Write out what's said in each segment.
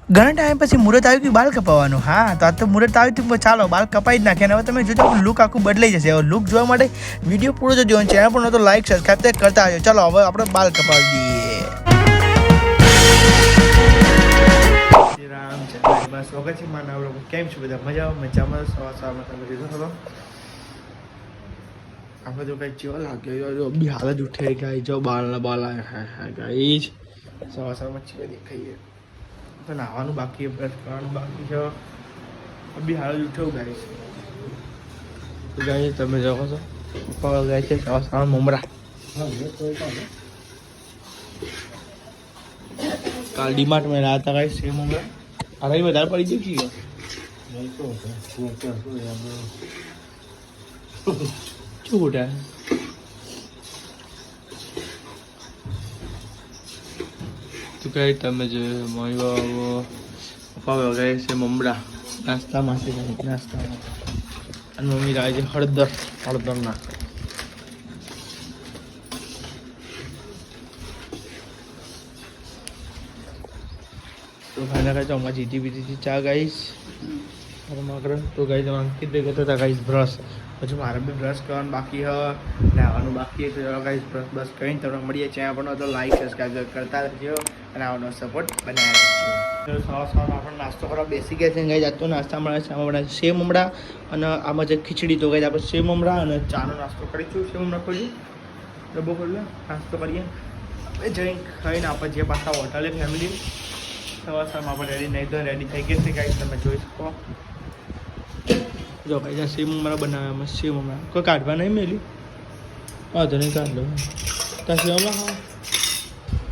ઘણા ટાઈમ પછી મુહૂર્ત આવ્યું કે બાલ કપાવવાનું. હા તો આ તો મુહૂર્ત આવ્યું હતું, ચાલો બાલ કપાઈ જ નાખે. હવે તમે જોજો લુક આખું બદલાઈ જશે. હવે લુક જોવા માટે વિડીયો પૂરો જોજો, ચેનલ પર તો લાઈક સબસ્ક્રાઈબ કરતા આવજો. ચાલો હવે આપણે બાલ કપાવી દઈએ. રામ ચંદ્ર સ્વાગત છે મારા લોકો. કેમ છો બધા? મજામાં સવારમાં તમે કીધું ખરો આપણે તો કંઈક જેવો લાગ્યો બી હાલ જ ઉઠે ગાય જો બાલ હા ગાય જ સવારમાં ચીવા દેખાઈએ તો નાવાનું બાકી, બ્રશ કરવાનું બાકી છે. બી હાલ જ ઉઠ્યો ગાય છે તો ગાય તમે જોવો છો પપ્પા ગાય છે સવાર મમરા. કાલ ડીમાર્ટ में रहा था गाइस सेम ममरा अरे વધારે પડી ગયું છે શું ખોટા તો કઈ તમે જે મમ્મી બાબા પપ્પા વગાડે છે મમરા નાસ્તામાં છે. નાસ્તામાં અને મમ્મી લાવે છે હળદર ના. તો ખાના ખાઈ તો અમારે જીતી બીજી ચા ગાઈશ તો ગાઈ અંકિત ભેગો હતા ગાઈશ બ્રશ. પછી મારે બી બ્રશ કરવાનું બાકી હ, નાવાનું બાકી તો ગાઈશ બ્રશ કરીને તમને મળીએ. ત્યાં પણ તો લાઈક સબસ્ક્રાઈબ કરતા રહેજો અને આવવાનો સપોર્ટ બનાવી રાખજો. સવાર આપણે નાસ્તો કરવા બેસી ગયા છે ગાઈ. જાતો નાસ્તા મળે છે. આમાં બનાવે સેવ મમરા અને આમાં જે ખીચડી. તો ગાઈ આપણે સેવ મમરા અને ચાનો નાસ્તો કરીશું. સેવ મમરા ખોલી ડબ્બો ખોલી નાસ્તો કરીએ જઈને ખાઈને આપણે જે પાછા હોટલે ફેમિલી સવારમાં આપણે રેડી નહીં તો રેડી થઈ ગઈ છે ગાઈસ તમે જોઈ શકો. જો ગાઈસ સેવ મમરા બનાવ્યા સેવ મમરા કોઈ કાઢવા નહીં મેલી હા તો નહીં કાઢ લો ત્યાં સેવ મમરા હા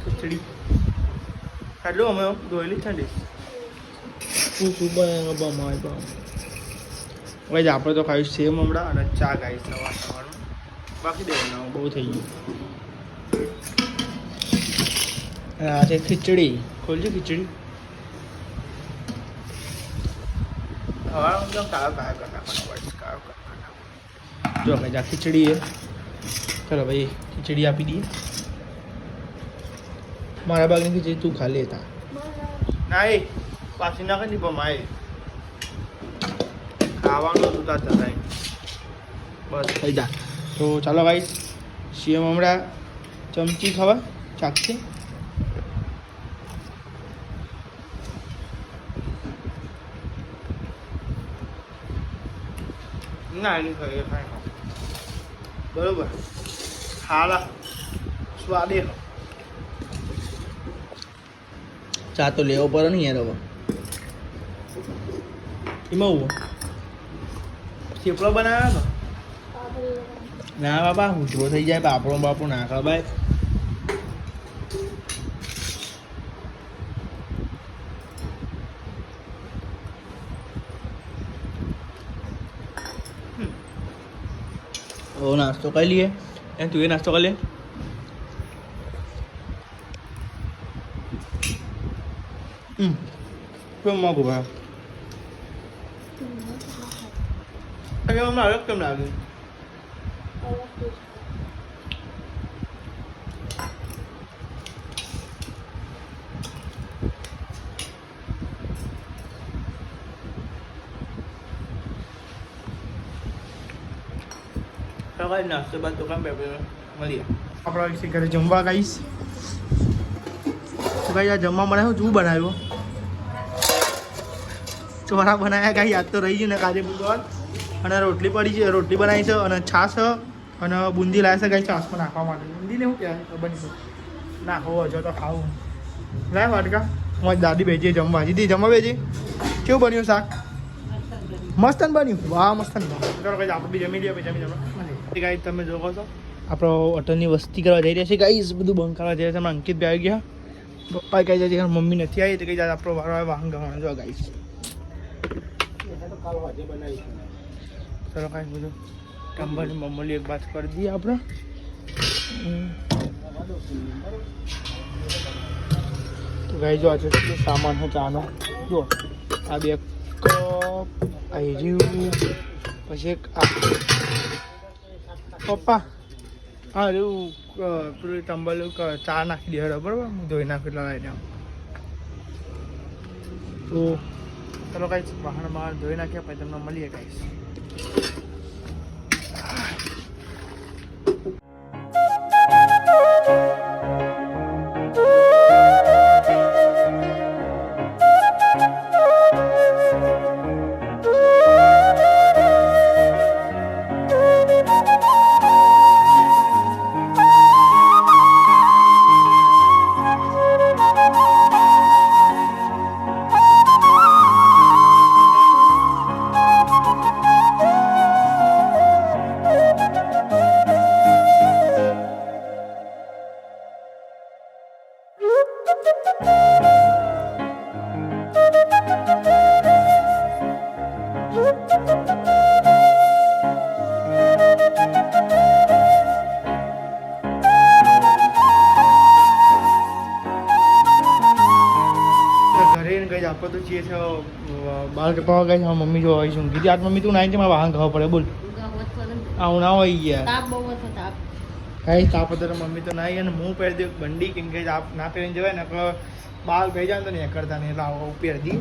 ખીચડી કાઢ લો અમે ધોયેલી ઠંડી શું બનાવે બમાય ગાઈસ આપણે તો ખાઈશું સેવ મમરા અને ચા ગાઈસ સવારમાં બાકી દેવાનું બહુ થઈ ગયું. આ છે ખીચડી. ખોલજો ખીચડી. જો ભાઈ આ ખીચડી है. ચલો ભાઈ ખીચડી આપી દઈએ. મારા બાગની ખીચડી તું ખા લેતા ના એ પાછી ના કરી પમાય ખાવાનું તું તા ચલાય બસ થઈ જા. તો ચાલો ભાઈ સેવ મમરા ચમચી ખાવા ચાકથી ના એની ખાઈ બરોબર ખાલા સ્વાદે ચા તો લેવો પડે ને યાર. હવે એમાં હું થેપલો બનાવ્યો હતો ના બાપા હુંચવો થઈ જાય બાપડો બાપો ના ખવાય. वो नाश्तो कर लिए तू ये नाश्तो कर ले. क्यों माँ को भाई हमें अलग कम लागे નાસ્તો બાદ તો કામ મળીએ આપણે ઘરે જમવા ગાઈશ. તો ગાઈ આ જમવા બનાવ્યું શું બનાવ્યું ચોરા બનાવ્યા ગાઈ યાદ તો રહી ગયું ને કાજે બુધવાર. અને રોટલી પડી છે રોટલી બનાવી છે અને છાશ અને બુંદી લાવે છે ગાઈ છાશમાં નાખવા માટે. બુંદીને શું કહેવાય ખબર નહીં નાખો હજો તો ખાવું લાય વાટકા. હું દાદી બેજી જમવા દીદી જમવા બેજી કેવું બન્યું શાક મસ્ત બન્યું વાહ મસ્ત ચાલો ગાઈ આપણે બી જમી લઈએ પછી જમી ગાઈ તમે જોવો છો આપણો હોટલની વસ્તી કરવા જઈ રહ્યા છે ગાઈસ. બધું બંધ કરવા જઈ રહ્યા છે. અંકિત ભાઈ આવી ગયા. પપ્પા કહી જાય છે મમ્મી નથી આવી તો કહી જાય આપણો વારો આવે વાહન ગવાનો જો ગાઈસ. ચલો કાંઈ બધું ટંબાની મમ્મલી એક વાત કરી દઈએ આપણે. તો ગાઈ જો આજે સામાન છે ચાનો જો આ બે કપ આ રહ્યું પછી એક આ પપ્પા હા એવું પેલું ટંબલ ચા નાખી દે બરાબર હું ધોઈ નાખું એટલે લઈને તો ચલો ગાઈસ વાહન બહાર ધોઈ નાખ્યા પછી તમને મળીએ ગાઈસ. આપણે તો છીએ છે બાલ કપાવા ગઈ હા મમ્મી જો આવી ઊંઘી હતી. આજ મમ્મી તું નાઈ છે મારા વાહન ખાવા પડે બોલ. હું ના હોય યાર કઈ તાપ હતો મમ્મી તો નાઈ અને હું પહેરી દઉં બંડી કેમ કે તાપ ના પહેરીને જવાય ને બાલ ભેજ જાય તો નહીં કરતા નહીં એટલે આવું પહેરી દી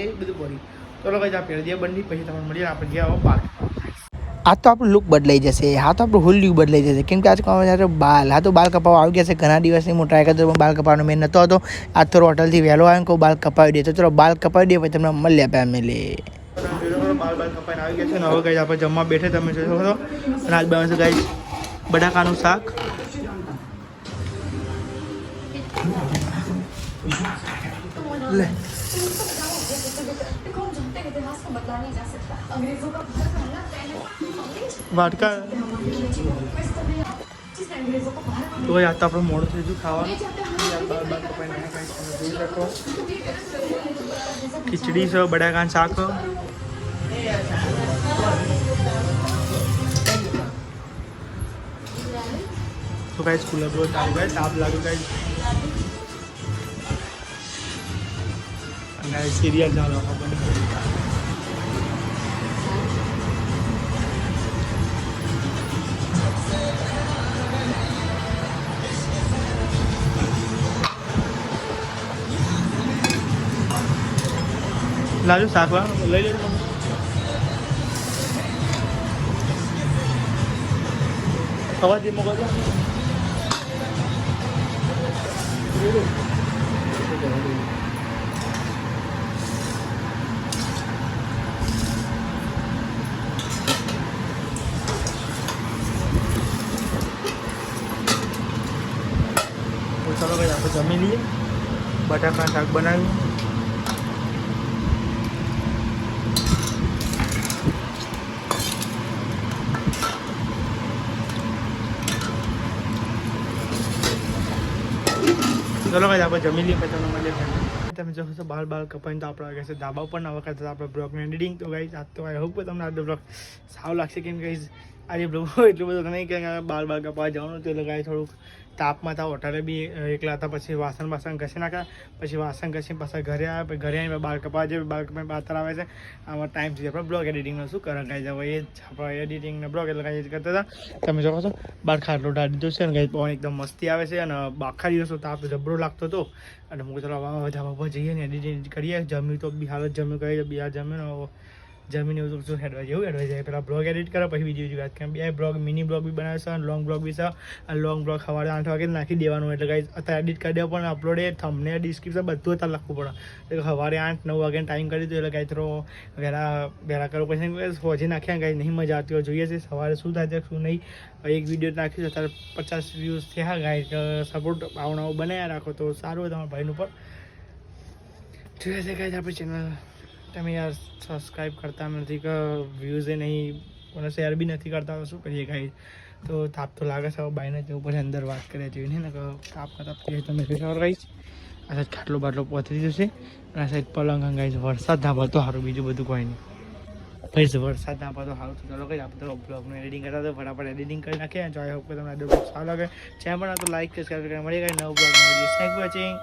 એ બધું પડી. ચલો કઈ આ પહેરી દઈએ બંડી પછી તમને મળીએ આપણે ગયા આવો બાલ. આ તો આપણું લુક બદલાઈ જશે. હા તો આપણું હોલ લુક બદલાઈ જશે કેમ કે આજ બાલ હા તો બાલ કપાવા આવી ગયા છે. ઘણા દિવસથી હું ટ્રાય કરતો બાલ કપાવાનો મેં નહોતો હતો. આજ થોડો હોટલથી વહેલો આવ્યો કહું બાલ કપાવી દે. તો ચલો બાલ કપાવી દે પછી તમને મળ્યા ફેમિલી. બાલ કપાઈને આવી ગયા છે ને હવે કઈ આપણે જમવા બેઠે તમે જોઈ શકો છો. અને આજ બનાવશે ગાઈસ બટાકાનું શાક. લે વાટકા તો યાદ તો આપણે મોડું થઈ ગયું ખાવાનું. જોઈ શકો ખીચડી છે બટાકાનું શાક. તો કાંઈ સ્કૂલ બહુ તાપ ગાય તાપ લાગ્યું કાંઈ અને સિરિયલ ચાલો ખબર લાજો શાકવા લઈ લેજો ખવા દે મોકલ ચાલો ભાઈ આપણે જમી લઈએ. બટાકા શાક બનાવ્યું. ચલો ભાઈ આપણે જમી લઈએ પછી તમને મળીએ. તમે જો છો બાલ કપાઈને તો આપણે વાગે છે ધાબા ઉપર ના વખત આપણે બ્લોગનું એડિટિંગ. તો ગાઈસ આજ તો આઈ હોપ તમને આજનો બ્લોગ સારું લાગશે કેમ કે આજે બ્લોગ એટલું બધું નહીં કે બાલ કપાવા જવાનું હતું એટલે ગાઈ થોડુંક તાપમાં હતા. હોટલે બી એકલા હતા. પછી વાસણ ઘસી નાખ્યા. પછી વાસણ ઘસી પાછા ઘરે આવ્યા. પછી ઘરે આવીને બાલ કપાવા જાય. બાલ કપાઈને પાત્ર આવે છે. આમાં ટાઈમ સુધી આપણે બ્લોગ એડિટિંગનું શું કરે ગાઈ જાવ એ જ આપણે એડિટિંગને બ્લોગ એટલે કાંઈ કરતા હતા. તમે જોવો છો બાર ખાટલો ઢાળી દીધો છે અને ગાઈ પવન એકદમ મસ્તી આવે છે. અને આખા દિવસો તાપ જબરો લાગતો હતો અને હું ચલો ધાબા જઈએ ને એડિટિંગ કરીએ. જમ્યું તો બી હાલત જમ્યું કરીએ બી જમ્યું જમીન એવું તો એડવાઇઝ એવું એડવાઇઝ જાય પહેલાં બ્લોગ એડિટ કરે પછી બીજી વાત કેમ બે બ્લોગ મિની બ્લોગ બી બનાવે છે અને લોંગ બ્લોગ બી છે. અને લોંગ બ્લોગ સવારે 8 વાગે નાખી દેવાનું એટલે કાંઈ અત્યારે એડિટ કરી દેવા પણ અપલોડ એ થમને ડિસ્ક્રિપ્શન બધું અત્યારે લખવું પડે. એટલે સવારે 8-9 વાગ્યાનો ટાઈમ કરી દો એટલે કાંઈ થોડો વહેલા કરો પછી હોજી નાખ્યા કાંઈ નહીં મજા આવતી હોય. જોઈએ છે સવારે શું થાય છે શું નહીં. એક વિડીયો નાખ્યું અત્યારે 50 વ્યૂઝ થયા કાંઈ સપોર્ટ આવું બનાવ્યા રાખો તો સારું હોય તમારા ભાઈનું પર. જોઈએ છે કાંઈ આપણી ચેનલ તમે યાર સબસ્ક્રાઈબ કરતા નથી કે વ્યૂઝ એ નહીં અને શેર બી નથી કરતા તો શું કરીએ કાંઈ. તો તાપ તો લાગે છે હવે બાઈને જવું પડે અંદર વાત કરીએ જોઈએ નહીં ને કે તાપ કરતા તમે ખબર કહીશ. આ સાઈડ ખાટલો બાટલો પહોંચી દીધો છે અને આ સાઈડ પલંગ હંગાઈ વરસાદ ના પડતો સારું બીજું બધું કોઈ નહીં. ભાઈ વરસાદ ના પડતો સારું તો ચાલો કંઈ આપણે તો બ્લોગનું એડિટિંગ કરતા તો ફટાફટ એડિટિંગ કરી નાખીએ. જો આઈ હોપ કે તમને આ બ્લોગ સારો લાગે. ચેનલ પણ તો લાઈક સબસ્ક્રાઈબ કરી મળીએ. નવો બ્લોગ થેન્ક યુ વોચિંગ.